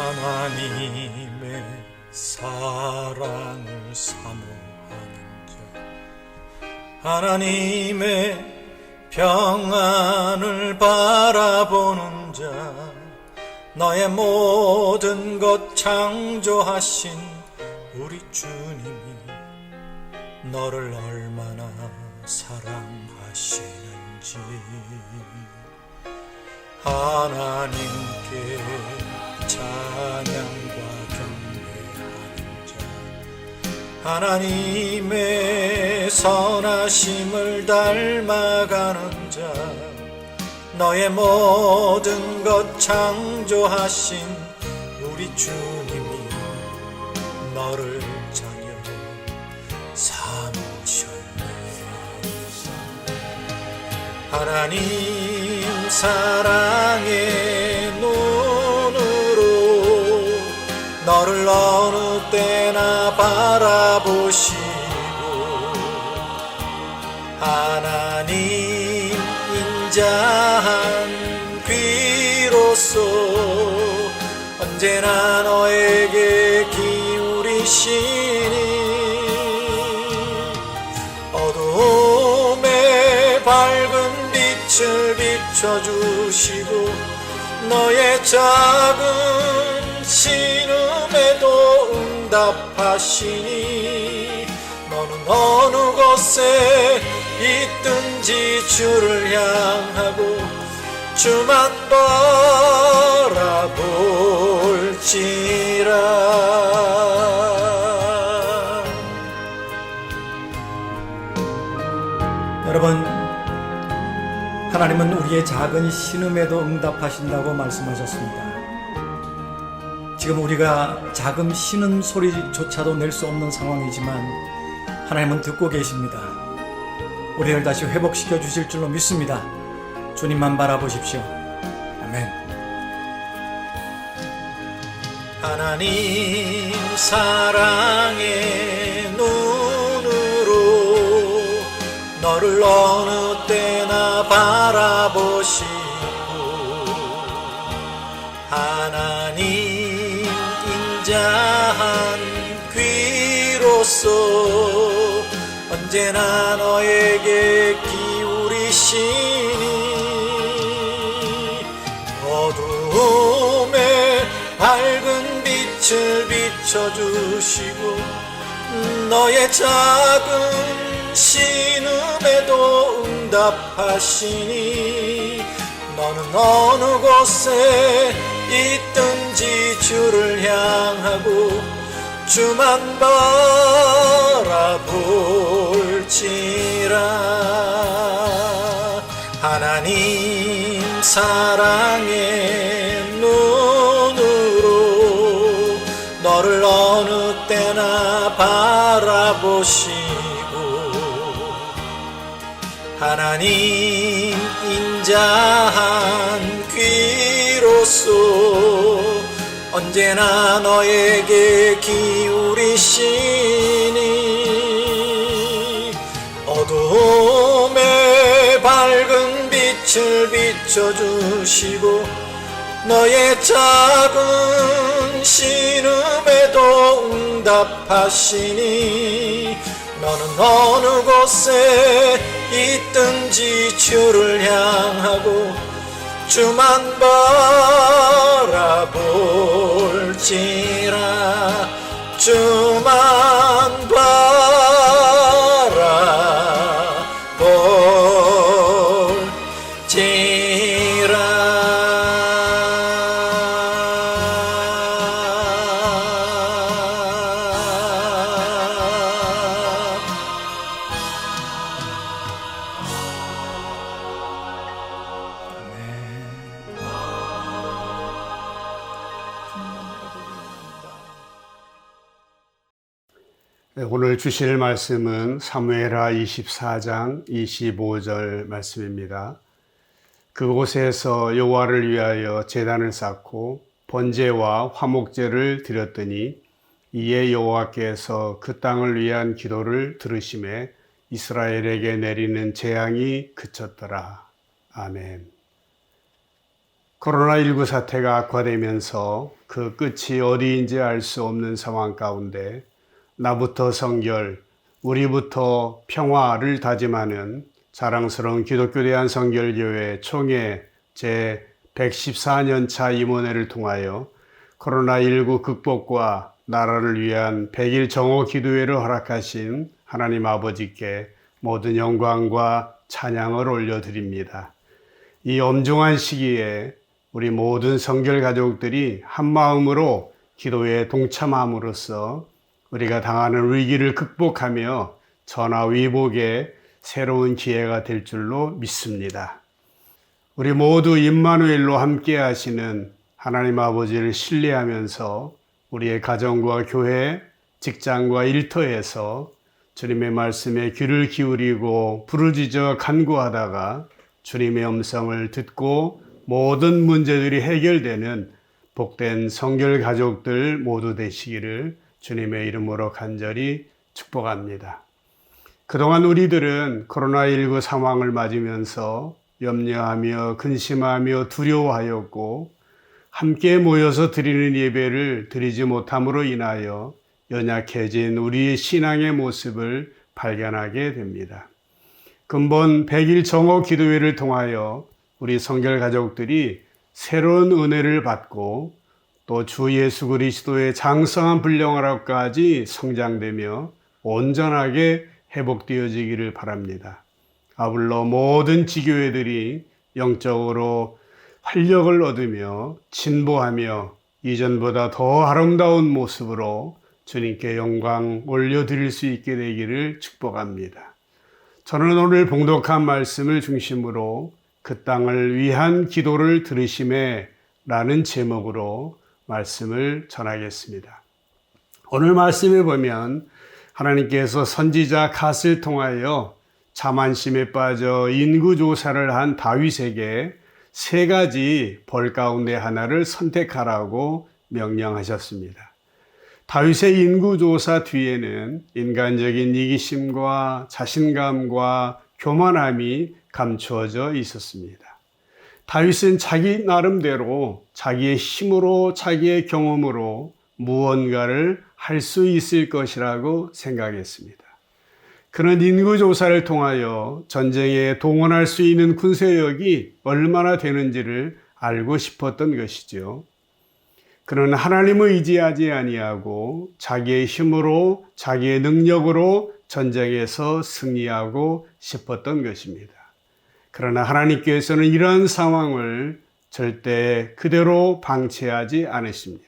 하나님의 사랑을 사모하는 자, 하나님의 평안을 바라보는 자, 너의 모든 것 창조하신 우리 주님이 너를 얼마나 사랑하시는지 하나님께 찬양과 경배하는 자, 하나님의 선하심을 닮아가는 자, 너의 모든 것 창조하신 우리 주님이 너를 자녀 삼으셨네. 하나님 사랑의 눈으로 너를 어느 때나 바라보시고, 하나님 인자한 귀로서 언제나 너에게 기울이시니, 어둠에 밝은 빛을 비춰주시고 너의 작은 신음에도 응답하시니, 너는 어느 곳에 있든지 주를 향하고 주만 바라볼지라. 여러분, 하나님은 우리의 작은 신음에도 응답하신다고 말씀하셨습니다. 지금 우리가 작은 신음 소리조차도 낼 수 없는 상황이지만 하나님은 듣고 계십니다. 우리를 다시 회복시켜 주실 줄로 믿습니다. 주님만 바라보십시오. 아멘. 하나님 사랑의 눈으로 너를 어느 때나 바라보시고, 하나님 인자한 귀로서 언제나 너에게 기울이시니, 어둠에 밝은 빛을 비춰주시고 너의 작은 신음에도 응답하시니, 너는 어느 곳에 있든지 주를 향하고 주만 바라볼지라. 하나님 사랑의 눈으로 너를 어느 때나 바라보시고, 하나님 인자한 귀로서 언제나 너에게 기울이시니, 어둠에 밝은 빛을 비춰주시고 너의 작은 신음에도 응답하시니, 너는 어느 곳에 있든지 주를 향하고 주만 바라볼지라. 주만 오늘 주실 말씀은 사무엘하 24장 25절 말씀입니다. 그곳에서 여호와를 위하여 제단을 쌓고 번제와 화목제를 드렸더니 이에 여호와께서 그 땅을 위한 기도를 들으심에 이스라엘에게 내리는 재앙이 그쳤더라. 아멘. 코로나19 사태가 악화되면서 그 끝이 어디인지 알 수 없는 상황 가운데 나부터 성결, 우리부터 평화를 다짐하는 자랑스러운 기독교 대한성결교회 총회 제114년 차 임원회를 통하여 코로나19 극복과 나라를 위한 100일 정오 기도회를 허락하신 하나님 아버지께 모든 영광과 찬양을 올려드립니다. 이 엄중한 시기에 우리 모든 성결 가족들이 한 마음으로 기도에 동참함으로써 우리가 당하는 위기를 극복하며 전화위복의 새로운 기회가 될 줄로 믿습니다. 우리 모두 임마누엘로 함께 하시는 하나님 아버지를 신뢰하면서 우리의 가정과 교회, 직장과 일터에서 주님의 말씀에 귀를 기울이고 부르짖어 간구하다가 주님의 음성을 듣고 모든 문제들이 해결되는 복된 성결 가족들 모두 되시기를 주님의 이름으로 간절히 축복합니다. 그동안 우리들은 코로나19 상황을 맞으면서 염려하며 근심하며 두려워하였고 함께 모여서 드리는 예배를 드리지 못함으로 인하여 연약해진 우리의 신앙의 모습을 발견하게 됩니다. 근본 100일 정오 기도회를 통하여 우리 성결 가족들이 새로운 은혜를 받고 또 주 예수 그리스도의 장성한 분량으로까지 성장되며 온전하게 회복되어지기를 바랍니다. 아울러 모든 지교회들이 영적으로 활력을 얻으며 진보하며 이전보다 더 아름다운 모습으로 주님께 영광 올려드릴 수 있게 되기를 축복합니다. 저는 오늘 봉독한 말씀을 중심으로 그 땅을 위한 기도를 들으심에 라는 제목으로 말씀을 전하겠습니다. 오늘 말씀에 보면 하나님께서 선지자 갓을 통하여 자만심에 빠져 인구조사를 한 다윗에게 세 가지 벌 가운데 하나를 선택하라고 명령하셨습니다. 다윗의 인구조사 뒤에는 인간적인 이기심과 자신감과 교만함이 감추어져 있었습니다. 다윗은 자기 나름대로 자기의 힘으로 자기의 경험으로 무언가를 할 수 있을 것이라고 생각했습니다. 그는 인구조사를 통하여 전쟁에 동원할 수 있는 군사력이 얼마나 되는지를 알고 싶었던 것이죠. 그는 하나님을 의지하지 아니하고 자기의 힘으로 자기의 능력으로 전쟁에서 승리하고 싶었던 것입니다. 그러나 하나님께서는 이러한 상황을 절대 그대로 방치하지 않으십니다.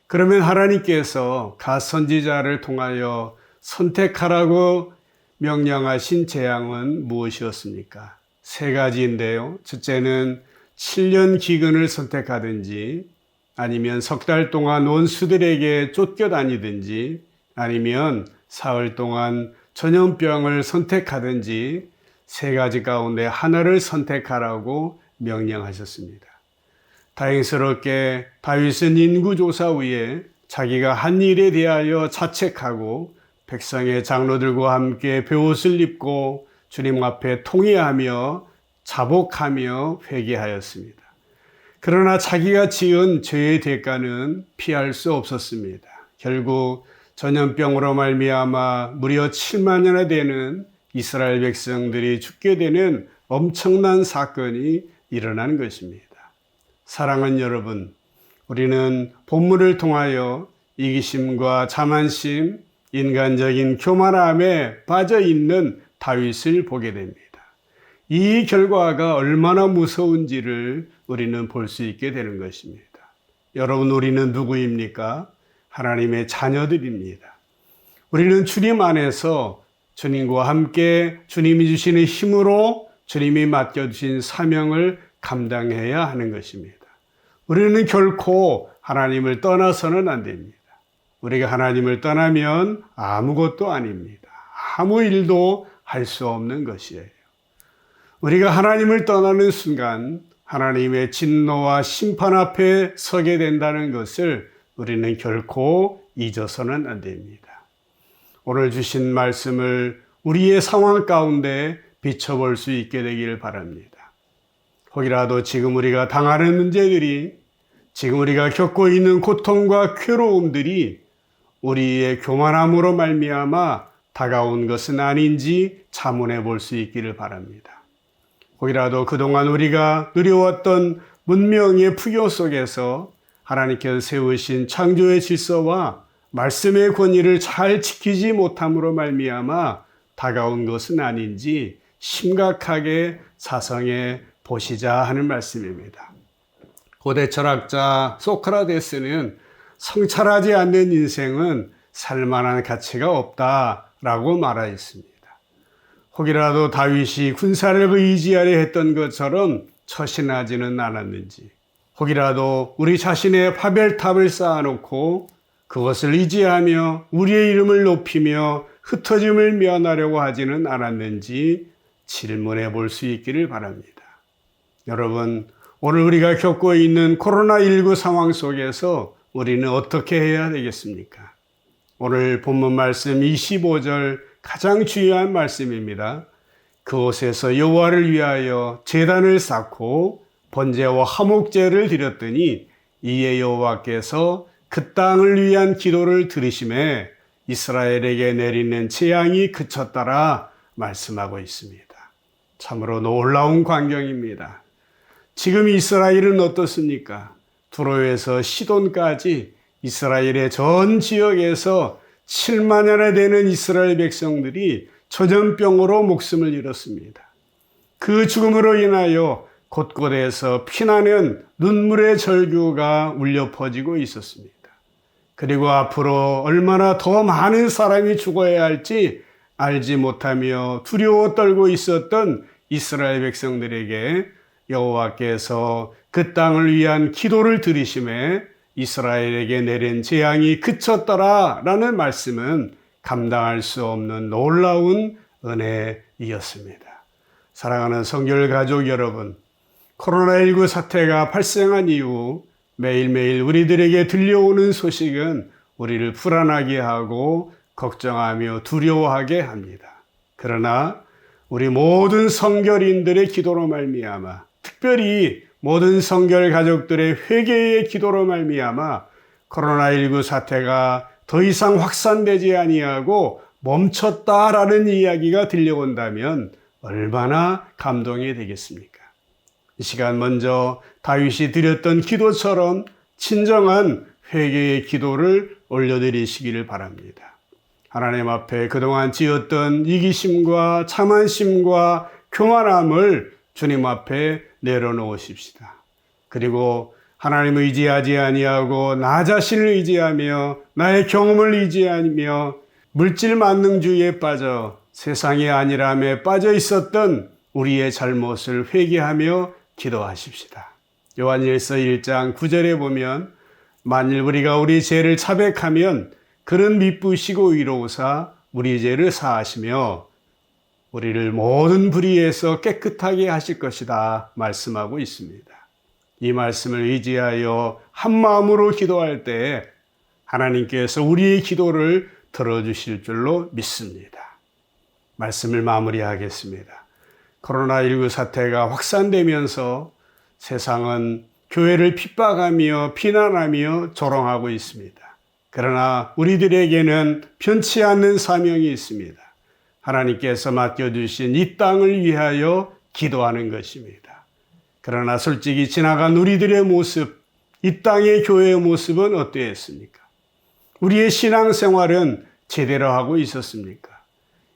그러면 하나님께서 갓 선지자를 통하여 선택하라고 명령하신 재앙은 무엇이었습니까? 세 가지인데요. 첫째는 7년 기근을 선택하든지 아니면 석 달 동안 원수들에게 쫓겨다니든지 아니면 사흘 동안 전염병을 선택하든지 세 가지 가운데 하나를 선택하라고 명령하셨습니다. 다행스럽게 다윗은 인구조사 후에 자기가 한 일에 대하여 자책하고 백성의 장로들과 함께 베옷을 입고 주님 앞에 통회하며 자복하며 회개하였습니다. 그러나 자기가 지은 죄의 대가는 피할 수 없었습니다. 결국 전염병으로 말미암아 무려 7만여나 되는 이스라엘 백성들이 죽게 되는 엄청난 사건이 일어난 것입니다. 사랑하는 여러분, 우리는 본문을 통하여 이기심과 자만심, 인간적인 교만함에 빠져 있는 다윗을 보게 됩니다. 이 결과가 얼마나 무서운지를 우리는 볼 수 있게 되는 것입니다. 여러분, 우리는 누구입니까? 하나님의 자녀들입니다. 우리는 주님 안에서 주님과 함께 주님이 주시는 힘으로 주님이 맡겨주신 사명을 감당해야 하는 것입니다. 우리는 결코 하나님을 떠나서는 안 됩니다. 우리가 하나님을 떠나면 아무것도 아닙니다. 아무 일도 할 수 없는 것이에요. 우리가 하나님을 떠나는 순간 하나님의 진노와 심판 앞에 서게 된다는 것을 우리는 결코 잊어서는 안 됩니다. 오늘 주신 말씀을 우리의 상황 가운데 비춰볼 수 있게 되기를 바랍니다. 혹이라도 지금 우리가 당하는 문제들이, 지금 우리가 겪고 있는 고통과 괴로움들이 우리의 교만함으로 말미암아 다가온 것은 아닌지 자문해 볼 수 있기를 바랍니다. 혹이라도 그동안 우리가 누려왔던 문명의 풍요 속에서 하나님께서 세우신 창조의 질서와 말씀의 권위를 잘 지키지 못함으로 말미암아 다가온 것은 아닌지 심각하게 사성해 보시자 하는 말씀입니다. 고대 철학자 소크라테스는 성찰하지 않는 인생은 살만한 가치가 없다라고 말하였습니다. 혹이라도 다윗이 군사를 의지하려 했던 것처럼 처신하지는 않았는지, 혹이라도 우리 자신의 바벨탑을 쌓아놓고 그것을 의지하며 우리의 이름을 높이며 흩어짐을 면하려고 하지는 않았는지 질문해 볼 수 있기를 바랍니다. 여러분, 오늘 우리가 겪고 있는 코로나19 상황 속에서 우리는 어떻게 해야 되겠습니까? 오늘 본문 말씀 25절 가장 중요한 말씀입니다. 그곳에서 여호와를 위하여 제단을 쌓고 번제와 화목제를 드렸더니 이에 여호와께서 그 땅을 위한 기도를 들으심에 이스라엘에게 내리는 재앙이 그쳤더라 말씀하고 있습니다. 참으로 놀라운 광경입니다. 지금 이스라엘은 어떻습니까? 두로에서 시돈까지 이스라엘의 전 지역에서 7만여나 되는 이스라엘 백성들이 전염병으로 목숨을 잃었습니다. 그 죽음으로 인하여 곳곳에서 피나는 눈물의 절규가 울려 퍼지고 있었습니다. 그리고 앞으로 얼마나 더 많은 사람이 죽어야 할지 알지 못하며 두려워 떨고 있었던 이스라엘 백성들에게 여호와께서 그 땅을 위한 기도를 들으심에 이스라엘에게 내린 재앙이 그쳤더라 라는 말씀은 감당할 수 없는 놀라운 은혜이었습니다. 사랑하는 성결 가족 여러분, 코로나19 사태가 발생한 이후 매일매일 우리들에게 들려오는 소식은 우리를 불안하게 하고 걱정하며 두려워하게 합니다. 그러나 우리 모든 성결인들의 기도로 말미암아, 특별히 모든 성결 가족들의 회개의 기도로 말미암아 코로나19 사태가 더 이상 확산되지 아니하고 멈췄다라는 이야기가 들려온다면 얼마나 감동이 되겠습니까? 이 시간 먼저 다윗이 드렸던 기도처럼 진정한 회개의 기도를 올려드리시기를 바랍니다. 하나님 앞에 그동안 지었던 이기심과 참한심과 교만함을 주님 앞에 내려놓으십시다. 그리고 하나님을 의지하지 아니하고 나 자신을 의지하며 나의 경험을 의지하며 물질 만능주의에 빠져 세상의 안일함에 빠져 있었던 우리의 잘못을 회개하며 기도하십시다. 요한일서 1장 9절에 보면 만일 우리가 우리 죄를 자백하면 그는 미쁘시고 의로우사 우리 죄를 사하시며 우리를 모든 불의에서 깨끗하게 하실 것이다 말씀하고 있습니다. 이 말씀을 의지하여 한 마음으로 기도할 때 하나님께서 우리의 기도를 들어주실 줄로 믿습니다. 말씀을 마무리하겠습니다. 코로나19 사태가 확산되면서 세상은 교회를 핍박하며 비난하며 조롱하고 있습니다. 그러나 우리들에게는 편치 않는 사명이 있습니다. 하나님께서 맡겨주신 이 땅을 위하여 기도하는 것입니다. 그러나 솔직히 지나간 우리들의 모습, 이 땅의 교회의 모습은 어떠했습니까? 우리의 신앙생활은 제대로 하고 있었습니까?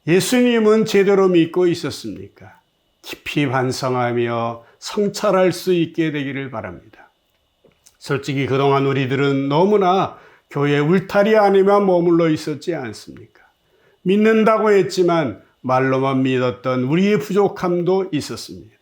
예수님은 제대로 믿고 있었습니까? 깊이 반성하며 성찰할 수 있게 되기를 바랍니다. 솔직히 그동안 우리들은 너무나 교회 울타리 안에만 머물러 있었지 않습니까? 믿는다고 했지만 말로만 믿었던 우리의 부족함도 있었습니다.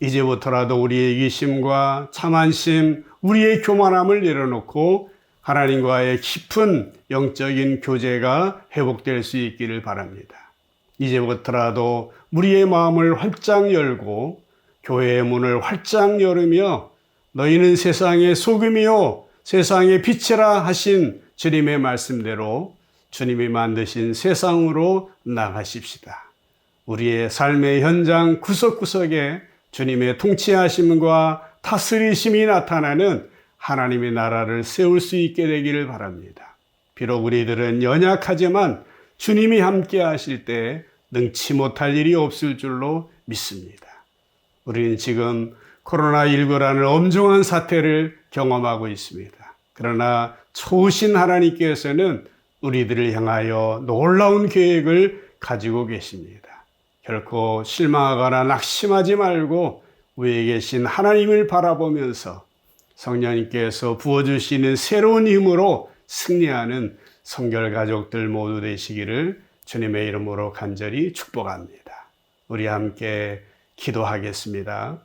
이제부터라도 우리의 이기심과 참한심, 우리의 교만함을 내려놓고 하나님과의 깊은 영적인 교제가 회복될 수 있기를 바랍니다. 이제부터라도 우리의 마음을 활짝 열고 교회의 문을 활짝 열으며 너희는 세상의 소금이요 세상의 빛이라 하신 주님의 말씀대로 주님이 만드신 세상으로 나가십시다. 우리의 삶의 현장 구석구석에 주님의 통치하심과 다스리심이 나타나는 하나님의 나라를 세울 수 있게 되기를 바랍니다. 비록 우리들은 연약하지만 주님이 함께 하실 때 능치 못할 일이 없을 줄로 믿습니다. 우리는 지금 코로나19라는 엄중한 사태를 경험하고 있습니다. 그러나 좋으신 하나님께서는 우리들을 향하여 놀라운 계획을 가지고 계십니다. 결코 실망하거나 낙심하지 말고 위에 계신 하나님을 바라보면서 성령님께서 부어주시는 새로운 힘으로 승리하는 성결 가족들 모두 되시기를 주님의 이름으로 간절히 축복합니다. 우리 함께 기도하겠습니다.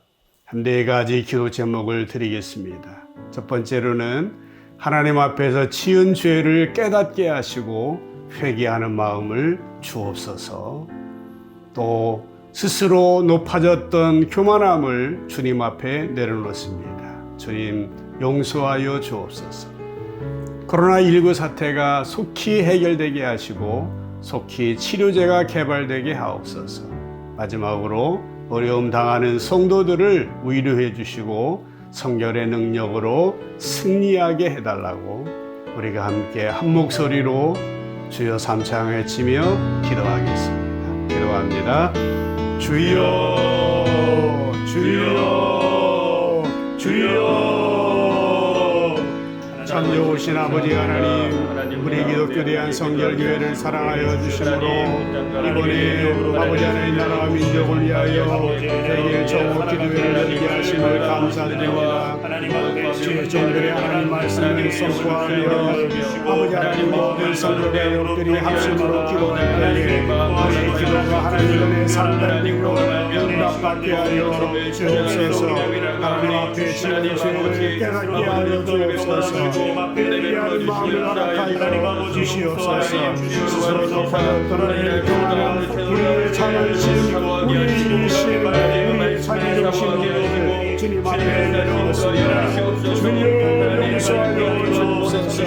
한 네 가지 기도 제목을 드리겠습니다. 첫 번째로는 하나님 앞에서 지은 죄를 깨닫게 하시고 회개하는 마음을 주옵소서. 또 스스로 높아졌던 교만함을 주님 앞에 내려놓습니다. 주님 용서하여 주옵소서. 코로나19 사태가 속히 해결되게 하시고 속히 치료제가 개발되게 하옵소서. 마지막으로 어려움 당하는 성도들을 위로해 주시고 성결의 능력으로 승리하게 해달라고 우리가 함께 한 목소리로 주여 삼창 외치며 기도하겠습니다. 기도합니다. 주여 주여 주여. 참여오신 아버지 하나님, 우리 기독교 대한 성결교회를 사랑하여 주심으로 이번에 아버지 하나님 나라와 민족을 위하여 대길 정오 기도회를 열리게 하심을 감사드립니다. 주의 종들의 하나님 말씀을 선포하며 아버지 하나님 모든 성도가족들이 합심으로 기도할 때에 우리 기도가 하나님 은혜 상달되고 응답받게 하여 주옵소서. 하나님 앞에 지은 죄를 깨닫게 하여 주옵소서. 회개하는 마음을 허락하여 주시옵소서. 스스로 높아졌던 교만함, 우리의 자존심, 우리의 인심, 우리의 자기중심을 주님 앞에 내려놓습니다. 주여 용서하여 주옵소서.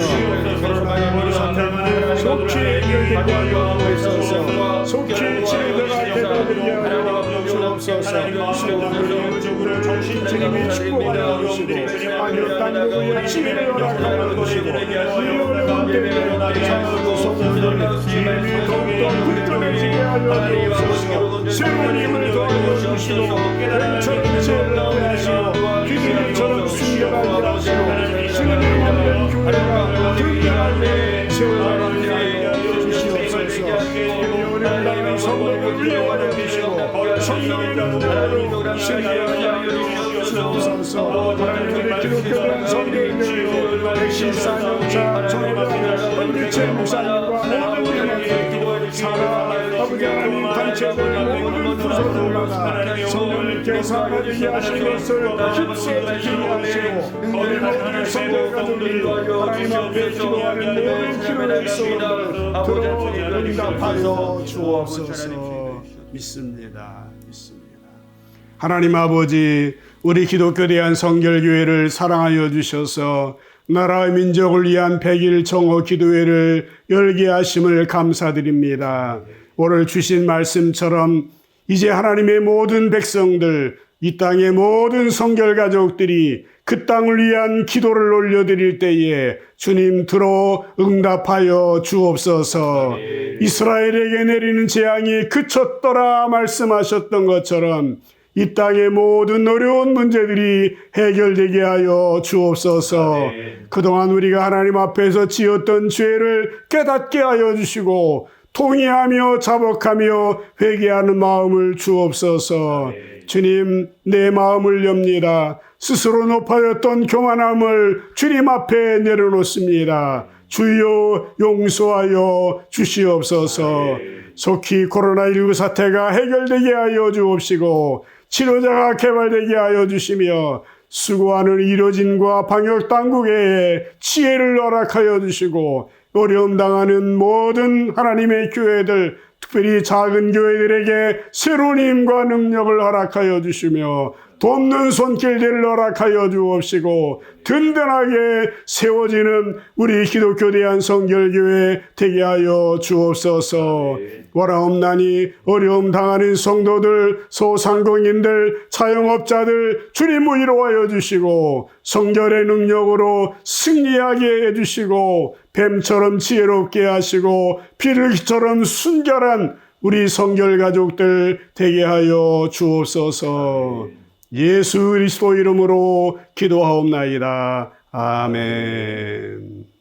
코로나19 사태가 속히 해결되게 하여 주옵소서. 속히 치료가 되게 하여 주옵소서. 순간적으로 주님이 축복하여 주시고 아니요 땅국의 치료를 허락하여 주시고 이어를 때문에 자꾸 성도들 주님이 더욱더 굳건해지게 하여 주옵소서. 새로운 힘을 더하여 주시고 괜찮은 죄를 하시고 기준처럼 순결하게 하시고 주님의 원된 교회가 등장하게 세워나가게 하여 주시옵소서. 어려운 땅의 성도를 위로하여 주시고 성령의 능력으로 승리하게 하여 주옵소서. 하나님의 기독교는 성도인들로 114년차 전도자 은비체 목사님과 모든 영혼들 사랑 아버지 하나님 단체들 모든 구성들마다 성령님께서 하나님께 하신 것을 힘써 기도하시고 우리 모든 성도 가족이 하나님 앞에 기도하는 모든 기도의 소원을 들어 응답하여 주옵소서. 믿습니다. 하나님 아버지, 우리 기독교 대한 성결교회를 사랑하여 주셔서 나라와 민족을 위한 100일 정오 기도회를 열게 하심을 감사드립니다. 오늘 주신 말씀처럼 이제 하나님의 모든 백성들, 이 땅의 모든 성결가족들이 그 땅을 위한 기도를 올려드릴 때에 주님 들어 응답하여 주옵소서. 이스라엘에게 내리는 재앙이 그쳤더라 말씀하셨던 것처럼 이 땅의 모든 어려운 문제들이 해결되게 하여 주옵소서. 그동안 우리가 하나님 앞에서 지었던 죄를 깨닫게 하여 주시고 통회하며 자복하며 회개하는 마음을 주옵소서. 주님, 내 마음을 엽니다. 스스로 높아졌던 교만함을 주님 앞에 내려놓습니다. 주여 용서하여 주시옵소서. 속히 코로나19 사태가 해결되게 하여 주옵시고 치료자가 개발되게 하여 주시며 수고하는 의료진과 방역당국에 지혜를 허락하여 주시고 어려움 당하는 모든 하나님의 교회들, 특별히 작은 교회들에게 새로운 힘과 능력을 허락하여 주시며 돕는 손길들을 허락하여 주옵시고 든든하게 세워지는 우리 기독교 대한성결교회 되게 하여 주옵소서. 원하옵나니 어려움 당하는 성도들, 소상공인들, 자영업자들 주님 위로하여 주시고 성결의 능력으로 승리하게 해주시고 뱀처럼 지혜롭게 하시고 비둘기처럼 순결한 우리 성결 가족들 되게 하여 주옵소서. 예수 그리스도 이름으로 기도하옵나이다. 아멘.